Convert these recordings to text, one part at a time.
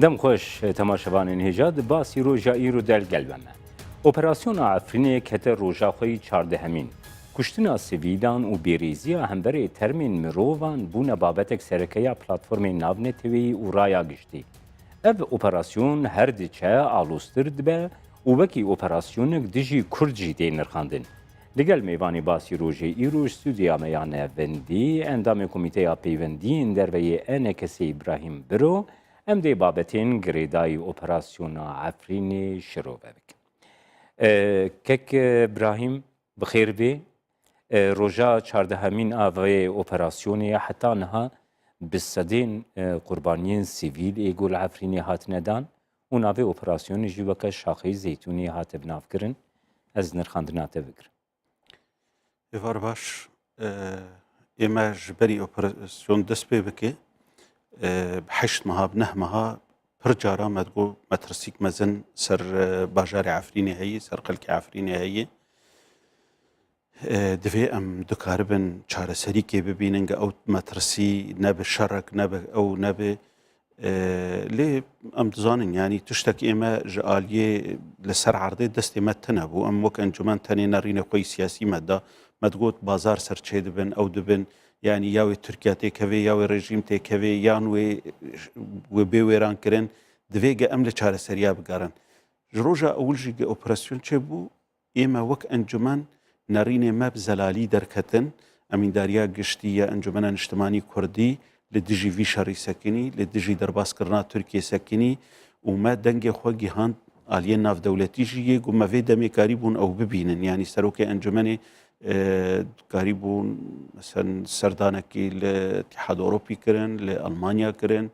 دم خوش تماشاوان هجاد باسی روژا ایرو دل گلبمه. اپراسیون عفرینه کت روژا خوی 14 همین. کشتنا سیویلان و بیریزی همبر ترمین مروان بونه بابتک سرکیا پلاتفورم ناونتوی و رایا گشتی. اف اپراسیون هر دیچه آلوستر دبه و وکی اپراسیونک دیجی کرجی دی نرخاندن. لگل میوانی باسی روژه ایرو استودیا میانه وندی اندام کمیته پیوندی اندروی انکسی ابراهیم برو ام دی بابتین گریدای اپراسیون عفرین شروع بک. کک ابراهیم بخیر بی روژا 14 همین آوای اپراسیونی حتی نها بسدین قربانیین سیویل ایگول عفرینی هات ندان و ناوی اپراسیونی جوکا شاخی زیتونی هات بناف کرن از نرخاندنات بکر. ایوار باش ایما جبری اپراسیون دست پی بکی بحشت مها بنه مها پر جارا مدگو مترسیک مزن سر باجار عفرینی هایی سر قلق عفرینی هایی دوی ام دکاربن چاره سری که ببینن او مترسی نب شرک نب او نب لی ام دزانن يعني تشتك إما جالية لسر عرضي دستي ما تنبو ام وك انجمان تاني نارين قوي سياسي مدا ما تقول بازار سرچه دبن او دبن يعني ياوي تركيا تيكوي ياوي رژيم تيكوي يان و بيويران كرن دويگه ام لچاره سريا بگارن جروجا اول جيگه اوپراسيون چه بو إما وك انجمان نارين ما بزلالي دركتن امين داريا گشتي انجمان اجتماعي كردي لدجي في شري سكني لدجي درباس كرنا تركيا سكني وما دنگي خوغي هاند آليين ناف دولتي جي وما في دمي قريبون او ببينن يعني سروكي انجمني قريبون مثلا سردانكي الاتحاد الاوروبي كرن لالمانيا كرن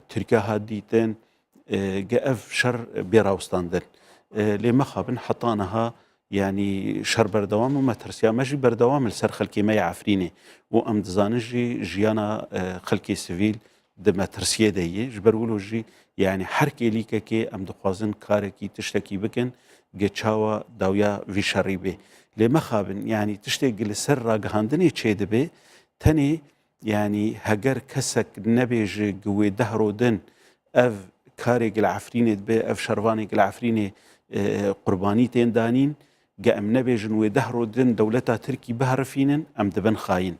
تركيا هاديتن قاف شر بيراوستاندن لما خابن حطانها يعني شر بردوام وما ترسيا ماجي بردوام السر خلكي ما يعفريني وام دزانجي جيانا خلكي سيفيل دما ترسيا دي جبرولو جي يعني حركي ليكا كي ام دخوازن كاركي تشتكي بكن جيتشاوا داويا في شري بي لما خابن يعني تشتكي لسر راقهاندني تشيد بي تاني يعني هجر كسك نبيج قوي دهرو دن اف كاريق العفريني بي اف شرواني العفريني قرباني تين دانين قام نبيجن ويدهرو دن دولتا تركي بهرفينن ام دبن خاين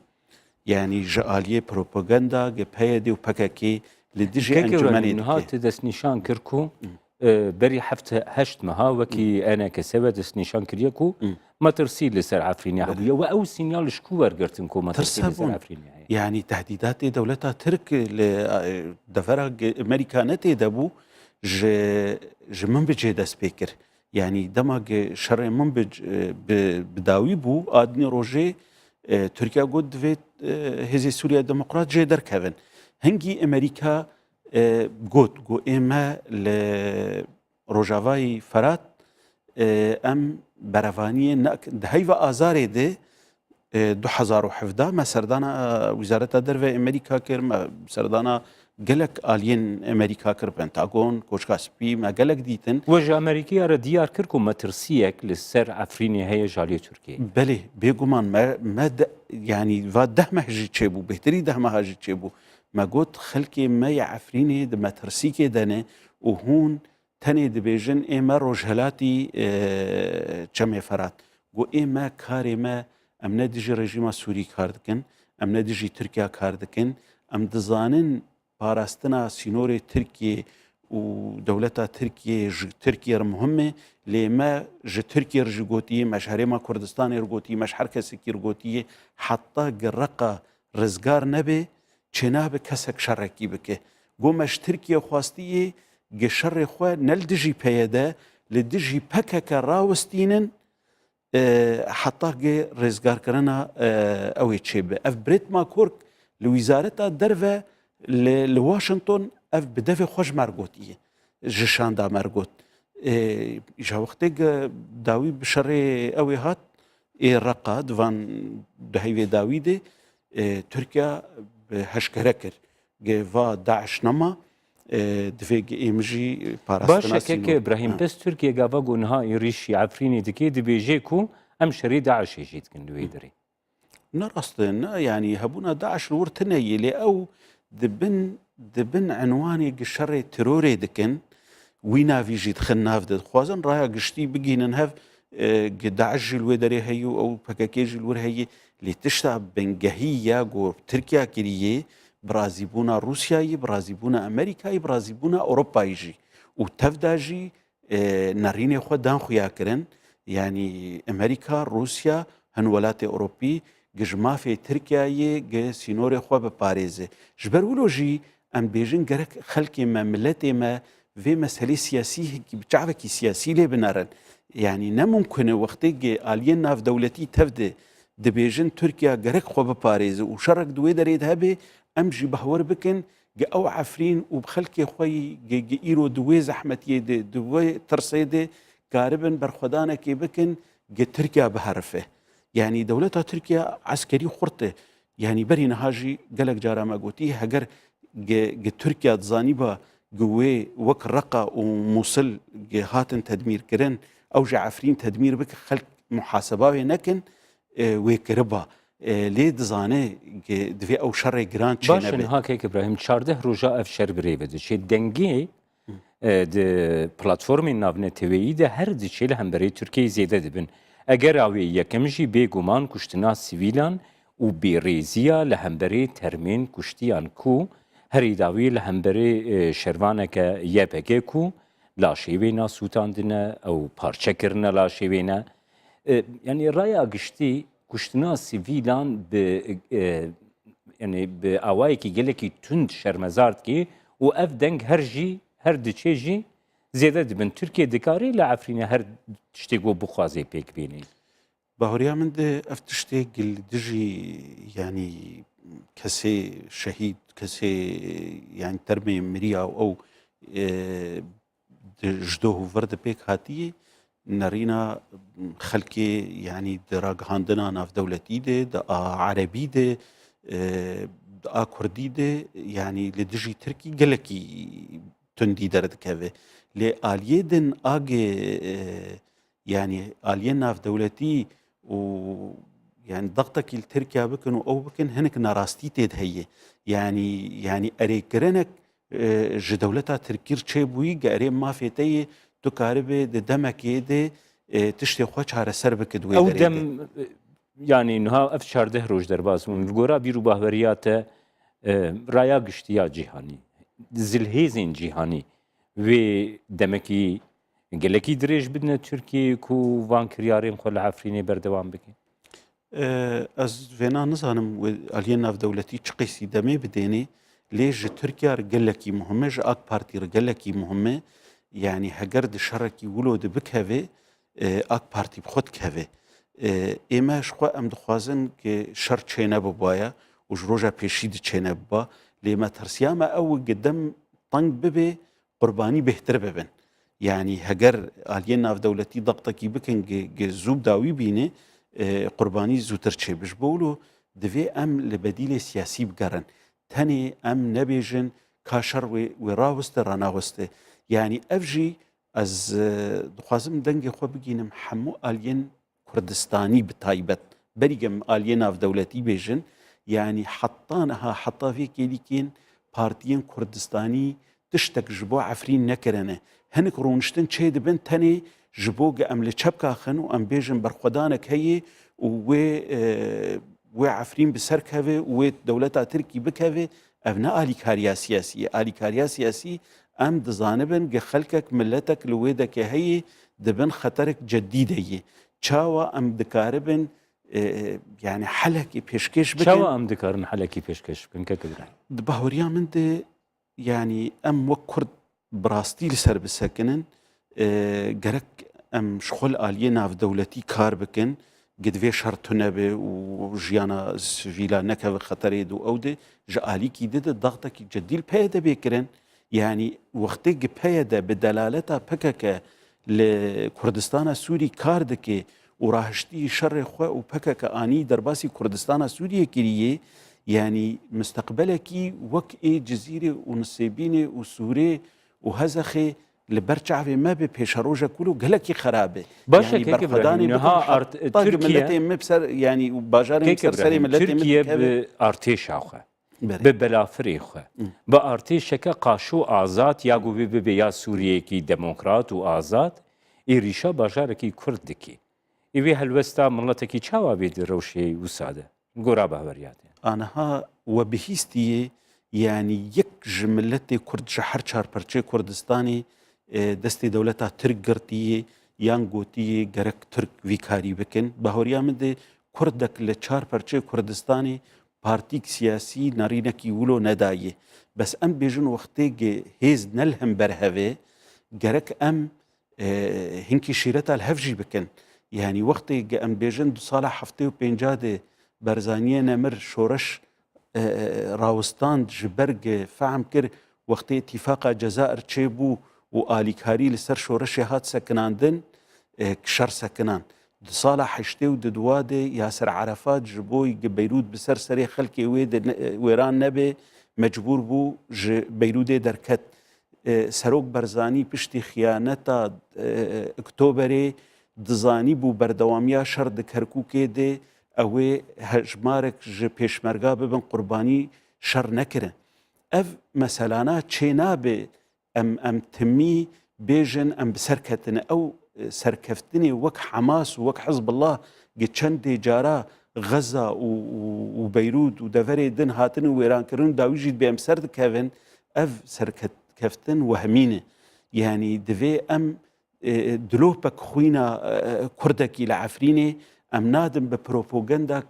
يعني جاليه بروباغندا جبهيدي وبكاكي لدجي انجماني هات دس نشان كركو بري حفت هشت مها وكي انا كسبه دس نشان كريكو ما ترسيل لسر عفريني عبوية او سينيال شكو ورقرتنكو ما ترسيل لسر عفريني يعني تهديدات دولتا ترك لدفرق امريكانتي دبو من بجي دس بيكر يعني دماغ شر من بداوي بو ادني روجي تركيا قد فيت هزي سوريا ديمقراط جي دركفن هنجي امريكا قد اما لروجافاي فرات ام برفانيه دهيفا ازاري دي 2017 ما سردانا وزاره الدرفه امريكا كر سردانا قالك آلين أمريكا كر بنتاغون كوشكاسبي ما قالك ديتن وجه أمريكية رديار كركم ما ترسيك للسر عفريني هي جالية تركيا بله بيقومان ما يعني ده مهجي تشيبو بهتري ده مهجي تشيبو ما قلت خلكي ما يعفريني ما ترسيكي دانه وهون تاني دبيجن إما روجهلاتي جمع فرات قو إما كاري ما أم ندجي رجيما سوري كاردكن أم ندجي تركيا كاردكن أم دزانن باراستنا سينوري تركيا ودولتا تركيا مهمة لما تركيا رجوتية مش هريما كردستان رجوتية مش حركة سكي رجوتية حتى جرقة رزقار نبي چناب كسك شركي بك قو مش تركيا خواستية جشر خوا نلدجي بيدا لدجي بكك راوستينن حتى جي رزقار كرنا اوي تشيب اف بريت ما كورك لوزارة الدرفة لواشنطن اف بدفع خوش مرگوتیه جشان دا مرگوت جا وقتی داوی بشر اوی هات رقا دوان دهیوی داوی ده ترکیا هشکره کر و داعش نما دفع ایمجی پاراستنا باشه که ابراهیم پس ترکیا گاوا گونها ایریشی عفرینی دکی دبیجه کو ام شری داعش یجید کن دوی داری نراستن يعني هبونا داعش ورتنية لأو دبن دبن عنوانێک شەڕێ ترۆرێ دکن وی ناویژی دخن ناو دەخوازن ڕایە گشتی بگینن هەف داعشی لێ دەرێ هەیە و ئەو پەکەکێژی لور هەیە لێ تشتا بنگەهی یا گۆ ترکیا کریە برازیبوونا رووسایی برازیبوونا ئەمریکایی برازیبوونا ئەوروپاییژی و تەفداژی نەڕینێ خۆ دان خویاکردن یعنی ئەمریکا رووسیا هەن وڵاتی ئەوروپی گژمافێ ترکیایە گە سینۆرێ خۆ بپارێزێ ji ber wilo jî em bêjin gerek xelkê me milletê me vê meselê siyasî çavekî siyasî lê binarin yanî nemumkin e wextê aliyên navdewletî tev de dibêjin Tirkiya gerek xwe biparêze û şerek di wê derê de hebe em jî behwer bikin ge ew efrîn û bi xelkê xwe ge îro di wê zehmetiyê de di wê tirsê de karibin berxwedanekê bikin ge Tirkiya biherife yani dewleta Tirkiya eskerî xurt e yani berî niha jî gelek cara me gotî heger ge Tirkiya dizanîba ge wê wek Reqa û Musil ge hatin tedmîrkirin ew ji efrîn tedmîr bike xelk muhaseba wê nekin wê kiriba lê dizane divê ew şerê giran çê Baş hakek İbrahim çardeh roja ev şer birêve diçe dengê di platformên navneteweyî de her diçe li hemberî Tirkiyeyê zêde dibin. Eger awê yekem jî bêguman kuştina sivîlan û bêrêziya li hemberî termên kuştiyan ku herî dawî li hemberî şervaneke YPG ku laşêvêna sûtandine ew parçekirine laşêvêne yani raya giştî kuştina sivîlan bi yani bi awayekî gelekî tund şermezar dikê û ev deng her diçe jî zêde dibin. Tirkiye dikarî li Efrînê her tiştê got bixwaze pêk bînî. Bahuriya min de ev tiştê gil dijî yanî kesê şehîd kesê yani termê miriya ew ji doh û vir de pêk hatiye نرينا خلكي يعني دراغهاندنا ناف دولتي دي دا عربي دي دا كردي دي يعني لدجي تركي قلكي تندي درد كذا لآلية دن آجي يعني آلية ناف دولتي و يعني ضغطك التركيا بكن أو بكن هنك ناراستي تيد هي يعني أريكرنك جدولتها تركير تشيبوي قاري ما فيتي تو کاربه د دمکې د تشتی خو چاره سر بکد وی او دم yani niha ev çardeh roj derbas bûn gora bîr û bahweriyate raya giştiya cîhanî zilhêzên cîhanî wê demekî gelekî dirêj bidine Tirkiyeyê ku van kiryarên xwe li Efrînê berdewam bike ez vêna nizanim aliyên navdewletî çi qîsî demê bidênê lê ji Tirkiya re gelekî muhim e ji AK Partî re gelekî muhim e yani heger di şerekî wilo de bikeve AK Partî bi xwe dikeve ême ji xwe em dixwazin ki şer çêne bibaya û ji roja pêşî di çêne biba lê me tirsiya me ew gi dem teng bibe qurbanî bêhtir bibin yani heger aliyên navdewletî daqtekî bikin gi zû dawî bîne qurbanî zûtir çê bi ji bo wilo divê em li bedîlê siyasî bigerin tenê em nebêjin ka şer wê rawiste ranawiste يعني افجي از دخوازم دنگي خو بگينم حمو آلين كردستاني بتايبت بريقم آلين اف دولتي بيجن يعني حطانها حطا في كيليكين بارتيين كردستاني تشتك جبو عفرين نكرنه هنك رونشتن چه دبن تاني جبو امل چبكا خن و ام بيجن برخودانك هي و عفرين بسركهوه و دولتا تركي بكهوه افنا آلي كاريا سياسي آلي كاريا سياسي ام دزانبن گه خلکک ملتک لویده که هی دبن خطرک جدیده یه چاوا ام دکاربن يعني حلقي پیشکش بکن چاوا ام دکارن حلقي پیشکش بکن که کدرن دباوریا من ده يعني ام وکرد براستي لسر بسکنن گرک ام شغل آلیه ناف دولتی کار بکن قد في شرط نبي وجيانا سفيلا نكا خطري دو او ده جالي كي ده ضغطك جديل بيدا بيكرن يعني وقتی پیدا به دلالتا پککه لکردستان سوری کار دکه و راهشتی شر خو و پککه آنی در باسی کردستان سوریه کریه يعني مستقبلکی وک ای جزیره و نصیبینه و سوره و هزخه لبرچعوی ما به پیشروجه کلو گلکی خرابه باشه يعني که ابراهیم نها ترکیه ملت مبسر يعني باجار مبسر سری ملت ترکیه به ارتش آخه به بلافری خو به ارتشک قاشو آزاد یا گوی به یا سوریه کی دموکرات و آزاد ایریشا باجار کی کرد کی ایوی هلوستا ملت کی چاوا بید روشی وساده گورا باوریات آنها و بهیستی يعني يك جملتي كرد شحر شار برشي كردستاني دستي دولتا ترك قرتي يان قوتي قرك ترك ويكاري بكن بهوريا من دي كردك لشار برشي كردستاني بارتيك سياسي نارينكي ولو ندايه بس ام بيجن وقتي هيز نلهم برهوه قرك ام هنكي شيرتا الهفجي بكن يعني وقتي ام بيجن دو صالح حفتي وبينجادي برزانيه نمر شورش راوستان جبرگ فهم کر وقت اتفاق جزائر چه بو و آلیکاری لسر شورش هات سکناندن کشر سکنان د صالح حشته و د دواده یاسر عرفات جبوی بیروت بسر سری خلکی ویران نبه مجبور بو بیروت درکت سروک برزانی پشتی خیانتا اکتوبری دزانی بو بردوامیا شر د کرکوکه ده اوه هجمارك جي پيشمرگا ببن قرباني شر نكرن اف مثلانا چينابه ام تمي بيجن ام بسركتن او سركفتني وك حماس وك حزب الله قد چند جارا غزة وبيروت ودفري دن هاتن ويران كرن داويجيد بام سرد كافن اف سركفتن وهمينه يعني دفي ام دلوبك خوينا كردكي لعفريني ام نادم ببروباغندا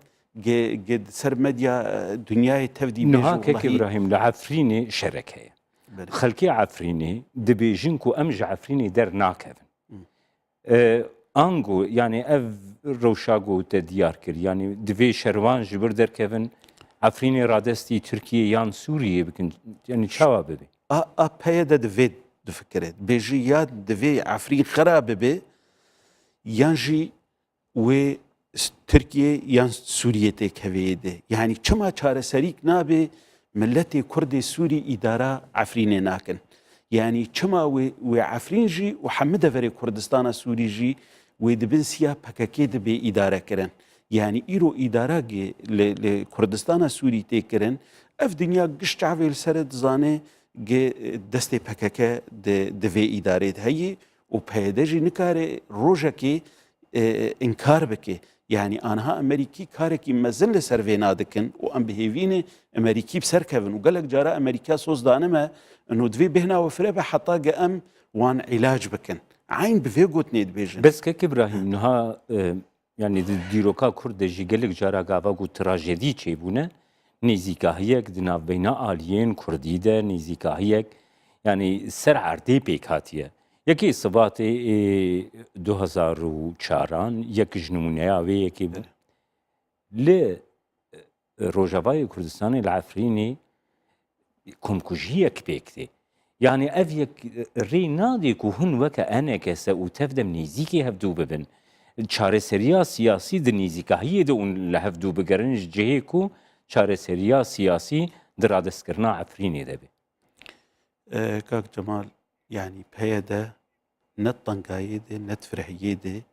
قد سر مديا دنياي تفدي بيجو نها كيك ابراهيم لعفريني شركه خلكي عفريني دبيجنكو امج عفريني در ناكفن انغو يعني اف روشاغو تديار كر يعني دفي شروان جبر در كفن عفريني رادستي تركيا يان سوريا بكن يعني شوا ببي بيدا دفي دفكرت بيجي ياد دفي عفرين خراب ببي يانجي و تركيا يان سوريا تكويده يعني كما چاره سريك نابه ملت كرد سوري اداره عفرين ناكن يعني كما و عفرين جي وحمد فري كردستان سوري جي ودبنسيا بكاكي دبي اداره كرن يعني ايرو اداره لكردستان سوري تكرن اف دنيا قش عفيل سرد زانه دستي بكاكا دفي اداره هي وبهدجي نكاري روجكي انكار بكي يعني انها امريكي كاركي مزل سرفينا دكن وام بهيفين امريكي بسركفن وقالك جارا امريكا صوص دانما انه دفي بهنا وفربه حطا ام وان علاج بكن عين بفيغوت نيد بيجن بس كيك ابراهيم نها يعني ديروكا كرد جي قالك جارا غافا تراجيدي تشيبونه نيزيكاهيك دنا بين الين كردي ده نيزيكاهيك يعني سر عردي بيكاتيه یکی ثبات 2004 یک جنمونه آوی یکی بود ل روجاوای کردستان العفرینی کمکوجی یک بیکتی یعنی اف یک ری نادی که هن وک آن کس او تفدم نیزیکی هفدو ببن چاره سریا سیاسی د نیزیکاهی د اون لهفدو بگرنج جهه کو چاره سریا سیاسی درادست کرنا عفرینی دبی كاك جمال يعني بهيدا نت طنقايدي نت فرحيدي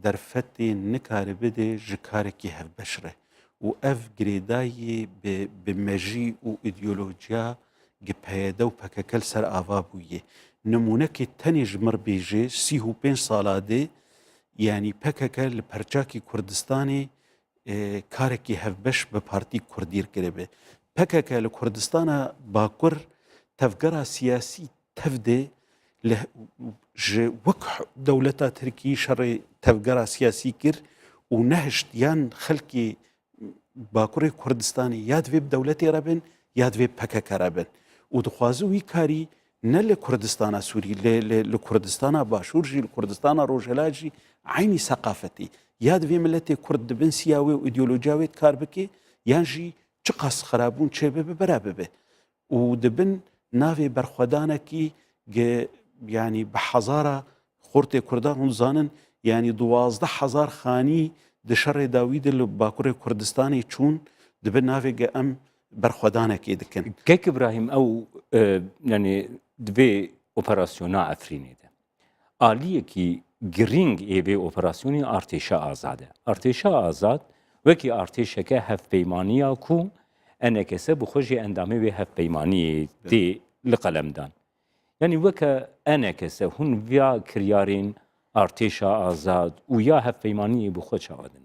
درفتي نكار بدي جكاركي هف بشره وأف جريداي بمجي وإيديولوجيا بهيدا وبكاكل سر آفابوية نمونكي تانيج مر بيجي سيهو بين صالادي يعني بكاكل برجاكي كردستاني كاركي هف بش ببارتي كردير كربه بكاكل كردستان باكر تفقرها سياسي تفدي له وك دولتا تركي شر تفقرها سياسي كر ونهجت يان خلقي باكوري كردستاني ياد في بدولتي ربن ياد في بكاكا ربن ودخوازو ويكاري نل كردستان سوري لكردستان باشورجي لكردستان روجلاجي عيني ثقافتي ياد في ملتي كرد بن سياوي وايديولوجياوي كاربكي يانجي چقاس خرابون چه برابه ودبن نافي برخودانكي يعني بحزارة خورتي كردان هم زانن يعني 12,000 خاني دشر داويد اللي باكوري كردستاني چون دبن نافي ام برخودانكي دكن كيك ابراهيم او يعني دبي اوبراسيونا عفريني ده آلية كي گرینگ ایوه اپراسیونی ارتشا آزاده ارتشا آزاد وکی ارتشا که هف پیمانیا کو انا کسه بخوجی اندامه و هف پیمانی تی لقلمدان یعنی وکه انا کسه هون ویا کریارین ارتشا آزاد و یا هف پیمانی بخوج چاودن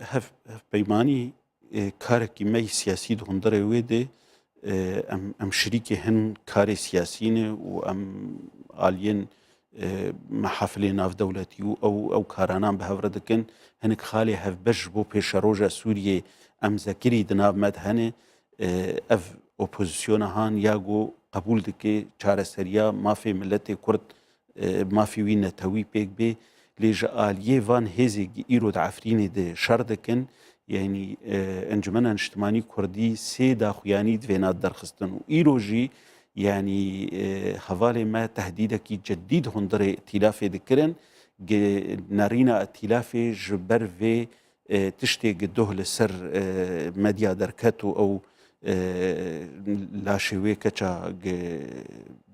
هف پیمانی کارکی می سیاسی دهندره ویده ام شریک هن کار سیاسینه و ام آلین محافل ناف دولتی او کارانان به هفره دکن هنک خالی هف بش بو پیش روژا سوریه ام ذکری دناف مدهنه اف اپوزیسیون هان یاگو قبول دکه چاره سریا مافی ملت کرد مافی وی نتوی پیک بی لیج آلیه وان هزی ایرو دعفرین ده شر دکن يعني انجمن اجتماعي كردي سي داخوياني دوينات درخستن و ايروجي يعني حوالي ما تهديدك جديد هندر ائتلاف ذكرن نارينا ائتلاف جبر في تشتي قدوه لسر مديا دركاتو او لا شوي كچا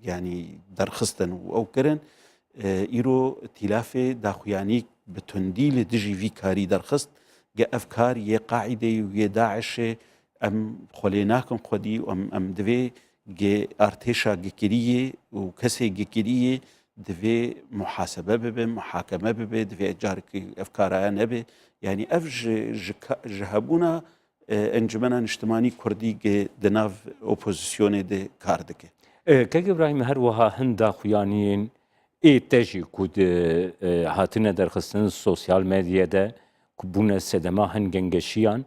يعني درخستن او كرن ايرو ائتلاف داخوياني بتنديل دجي في كاري درخست افكار يه قاعده ويه داعش ام خليناكم خدي ام دوي جي ارتشا جكريه وكسي جكريه دوي محاسبه به محاكمه به دوي جارك افكار نبي يعني افج جهبونا انجمن اجتماعي كردي دناف اوبوزيسيون دي كاردك كاك ابراهيم هر وها هندا خويانين اي تجي كود هاتنا درخصن السوشيال ميديا ده بونه سدما هنگنگشیان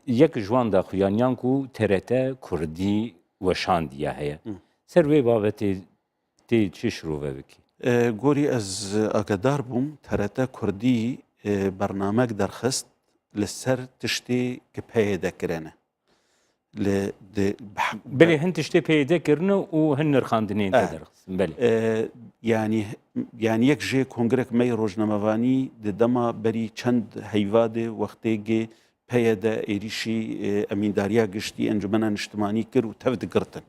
یک جوان دا خویانیان کو ترته کردی و شاندیه هیا سر وی بابتی تی چی شروع بکی گوری از اقدار بوم ترته کردی برنامج درخست لسر تشتی که پیدا کرنه بله هن تشتی پیدا کرنه و هن نرخاندنین درخست بله يعني يك جي كونغرك مي روجنامواني دما بري چند هيواده وقتي پيدا ايريشي امينداريا گشتي انجمن اجتماعي كر وتفد قرتن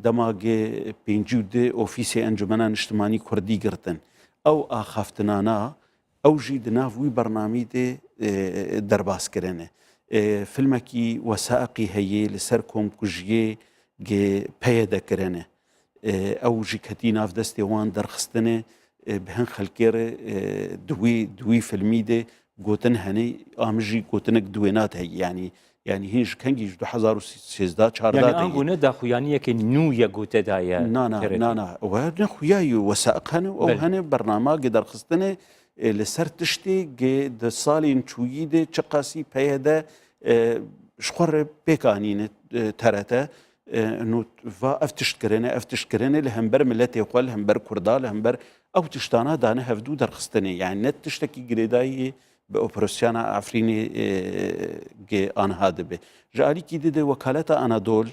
دما جي بينجود اوفيسي انجمن اجتماعي كردي قرتن او اخافتنانا او جي دنافوي برنامج دي درباس كرنه فيلمكي وثائقي هي لسركم كجيه جي پيدا كرنه او جي كتي ناف دستي وان درخستنه بهن خلكير دوي فيلمي دي گوتن هني امجي گوتنك دوينات هي يعني هيج كنجي 2013 14 يعني انغونه دا خويانيه كي نو يا گوته دايا نا وانا خوياي وثائقن او هني برنامج درخستنه لسر تشتي د سالين چويده چقاسي پيدا شخور بيكانين ترته انه افتشكرنا لهمبر ملتي يقول همبر كردال همبر او تشتانا دانه هفدو درخستني يعني نت تشتكي جريداي باوبراسيانا عفريني جي ان هذا به جالي كي دي وكاله انادول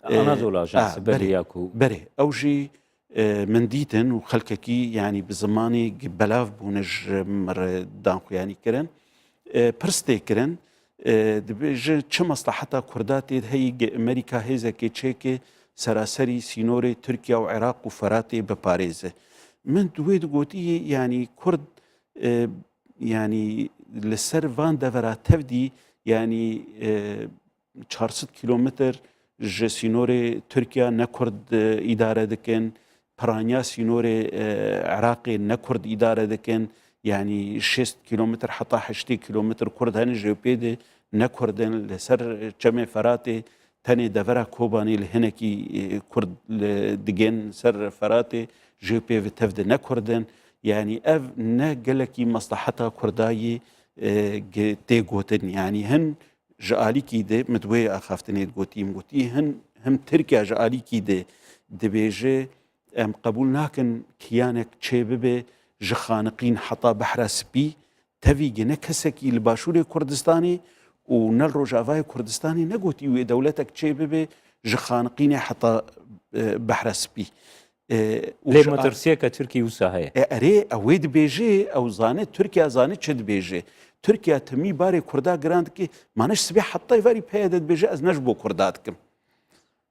اجانس برياكو بري او جي من ديتن وخلككي يعني بزماني بلاف بونج مر دانخو يعني كرن برستي كرن دبیج چه مصلحتا کردات هی امریکا هزه که چه سراسری سینور ترکیه و عراق و فرات بپاريزه من دوید گوتی يعني کرد يعني لسر وان دورا تفدي يعني 400 كيلومتر ج سینور ترکیه نکرد اداره دکن پرانیا سینور عراقي نکرد اداره دکن يعني 6 كيلومتر حتى 8 كيلومتر كرد هن جوبيد نكردن لسر جمع فراتي تاني دفرا كوباني لهنكي كرد دجن سر فراتي جوبي بتفد نكردن يعني اف نقلكي مصلحتها كرداي تيغوتن يعني هن جالي كيده مدوي اخافتني غوتي هن هم تركيا جالي كيده دبيجه ام قبول ناكن كيانك تشيبه جخانقين حتى بحر سبي تفي نكسكي الباشوري كردستاني ونل روجافاي كردستاني نقوتي دولتك تشيبه جخانقين حتى بحر سبي ليه مترسيه كتركي وساهي اري اويد بيجي او زاني تركيا زاني تشد بيجي تركيا تمي باري كردا جراند كي مانش سبي حتى يفاري بيدت بيجي از نجبو كرداتكم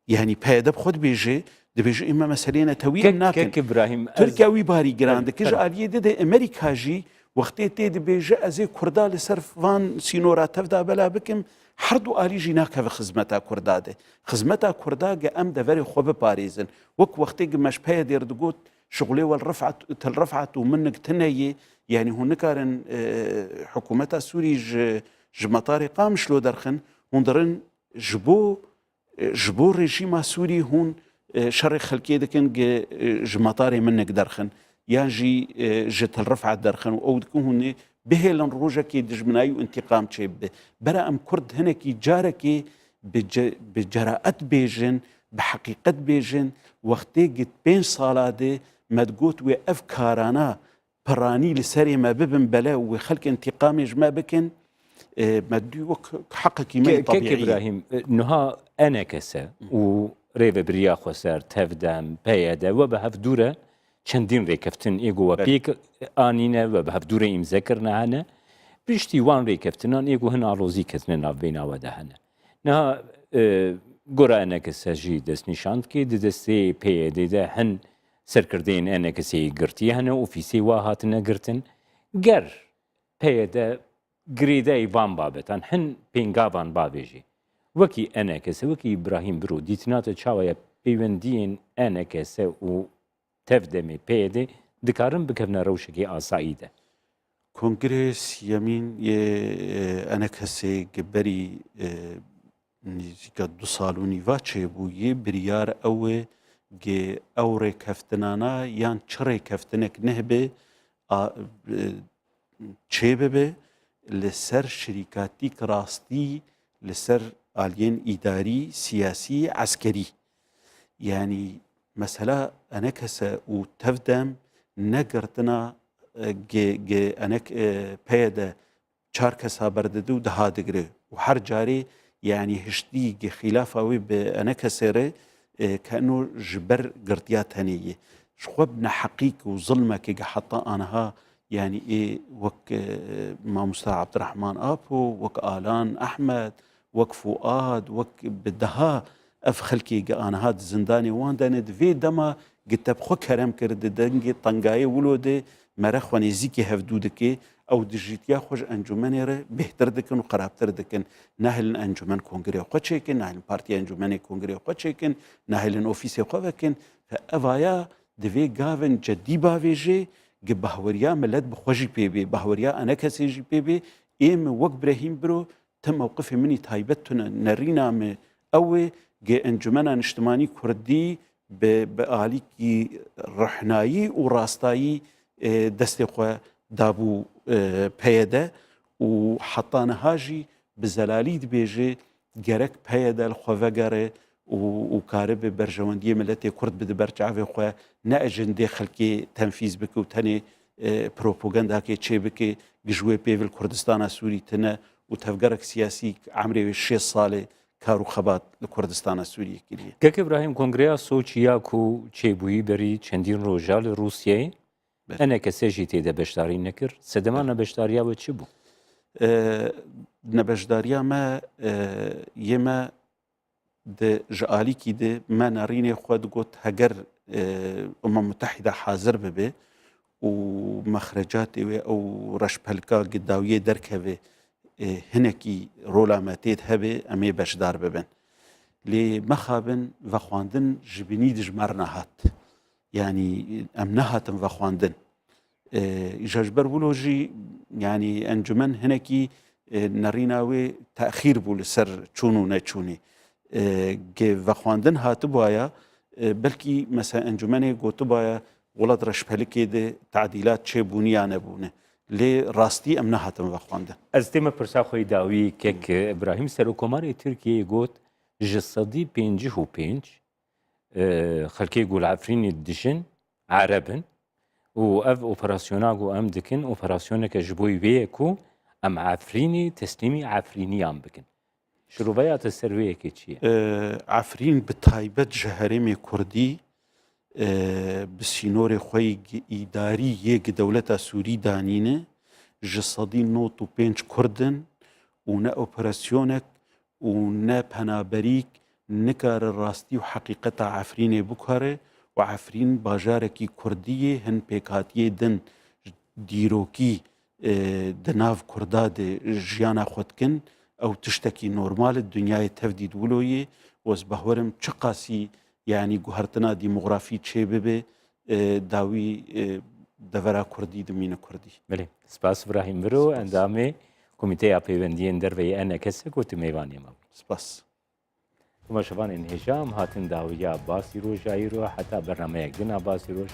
يعني بيد بخد بيجي دبيجي اما مسالينا تويل ناكن كيك ابراهيم تركيا وي باري جراند كج اليه دي امريكا جي وقتي تي دبيجي ازي كردا لصرف وان سينورا تفدا بلا بكم هەردوو ئالیژی ناکەوە خزمەتا کوردادێ خزمەتا کورداگە ئەم دەڤەری خۆ بپارێزن وەک وەختێک مەشپەیە دێردگوت شغلێ تەلڕەفعات و منک تنەیە یعنی هون نکارن حکوومەتا سووری ji مەتارێ قامشلۆ دەرخن هون دەڕن ji bo rejîma Sûrî hûn şerê xelkê dikin ji metarê minik derxin yan jî ji Tilrifat derxin û ew dikin hûnê bihêlin rojekê dijminayî û întiqam çê bibe. Bera em Kurd hinekî carekê bi ceraet bêjin, bi heqîqet bêjin wextê gid 5 sala dê me digot wê ev karana piranî li serê me bibin bele û wê xelk întiqamê ji me bikin مدی وک حقکی من طبیعی. ابراهیم نها انا کسه و ریو بریا خسر تفدم پیاده و به هف دوره چندین ریکفتن ایگو و پیک آنینه و به هف دوره امذکر نهانه بیشتی وان ریکفتنان ایگو هن آروزی کتنه ناو بینا و دهانه نها گره انا کسه جی دست نشاند که دسته پیاده ده هن سرکردین انا کسی گرتی هنه اوفیسی واهاتنه گرتن گر پیاده گریده وان بابتان هن پینگاوان باویجی وکی انا کسه وکی ابراهیم برو دیتنات چاویا پیوندین انا کسه و تفدمی پیده دکارن بکفنا روشکی آسایی ده کنگرس یمین انا کسه گبری نزیکا 2 سال و نیوا چه بویه بریار اوه گه او ریکفتنانا یان چه ریکفتنک نهبه چه ببه لسر شرکاتی راستی لسر آلین اداری سیاسی عسکری یعنی مثلا انا کسا و تفدم نگرتنا انک پیدا 4 کسا برده و ده دگره و هر جاری یعنی هشتی خلاف اوی به انا کسره کانو جبر گرتیات هنیه شخوبنا حقیق و ظلمه که حتی آنها يعني إيه وك ما مستعى عبد الرحمن أبو وك آلان أحمد وك فؤاد وك بدها أف خلكي أنا هاد زنداني وان داند في دما قلت بخو كرم كرد دنجي طنقاي ولودي مرخ ونزيكي هفدودكي أو دجيتيا خوش أنجماني ره بهتر دكن وقرابتر دكن ناهل أنجمان كونغري وقتشيكن ناهل بارتي أنجماني كونغري وقتشيكن ناهل أوفيسي وقتشيكن فأفايا دفي غافن جدي باويجي بهوريا ملت بخوجي بيبي بهوريا انا كسي جي بيبي ايم وك ابراهيم برو تم موقفي مني تايبتنا نرينا م اوي جي انجمنا اجتماعي كردي بآليكي رحنايي وراستايي دستي خو دابو بيدا وحطانا هاجي بزلالي بيجي جرك بيدا الخوفغره وكارب برجواندية ملتي كرد بده برجعه خو نه اجنده خلقي تنفيذ بك وتني بروباغندا كي تشي بك جوي بيفل كردستان سوري تنه وتفجرك سياسي عمري 6 ساله كارو خبات لكردستان سوري كليه كك ابراهيم كونغريا سوچيا كو تشيبوي بري چندين روجال روسيا انا كسجي تي دبشداري نكر سدمان بشداريا وتشبو نبشداريا ما يما ده جاليكي ده ما ناريني خود قلت هجر متحدة حاضر ببه ومخرجات او رشبلكا قداوية دركبه هنكي رولا ماتيت هبه امي بشدار ببن لي مخابن وخواندن جبني دجمرنا هات يعني امنهات وخواندن جاجبر ولوجي يعني انجمن هنكي ناريناوي تأخير بول سر چونو نچوني و خواندن هات بایا بلکی مثلا انجمنی گوت بایا ولاد رشپلکی ده تعدیلات چه بونیانه بونه لی راستی امنه هاتم و خواندن از تیم پرساخوی داوی که ابراهیم سروکمار ترکیه گوت جسدی 55 خلکی گول عفرینی دشن عربن و اف اپراسیونا گو ام دکن اپراسیونه که جبوی ویکو ام عفرینی تسلیمی عفرینیان بکن شروعات السروية كيتشي عفرين بتايبت جهرمي كردي بسينوري خوي إداري يك دولة سوري دانينه جسدي نوتو بينش كردن ونا اوبراسيونك ونا بنابريك نكار الراستي وحقيقة عفرين بكره وعفرين باجاركي كردية هن بيكاتيه دن ديروكي دناف كرداد جيانا خودكن ئەو تشتێکی نۆرمالت دنیای تەفدید ولۆیە وەس بەهوەرم چ قاسی یعنی گوهرتنا دیموغرافی چێ ببێ داوی دەڤەرا کوردی دمینە کوردی. بله سپاس براهیم برو ئەندامێ کمیتەیە پەیوەندیên derveyê enekesek got mêvanê me. سپاس. تماشەوانên hêjam hatin dawiya basî rojayî ro heta bernameyek dina basî roj.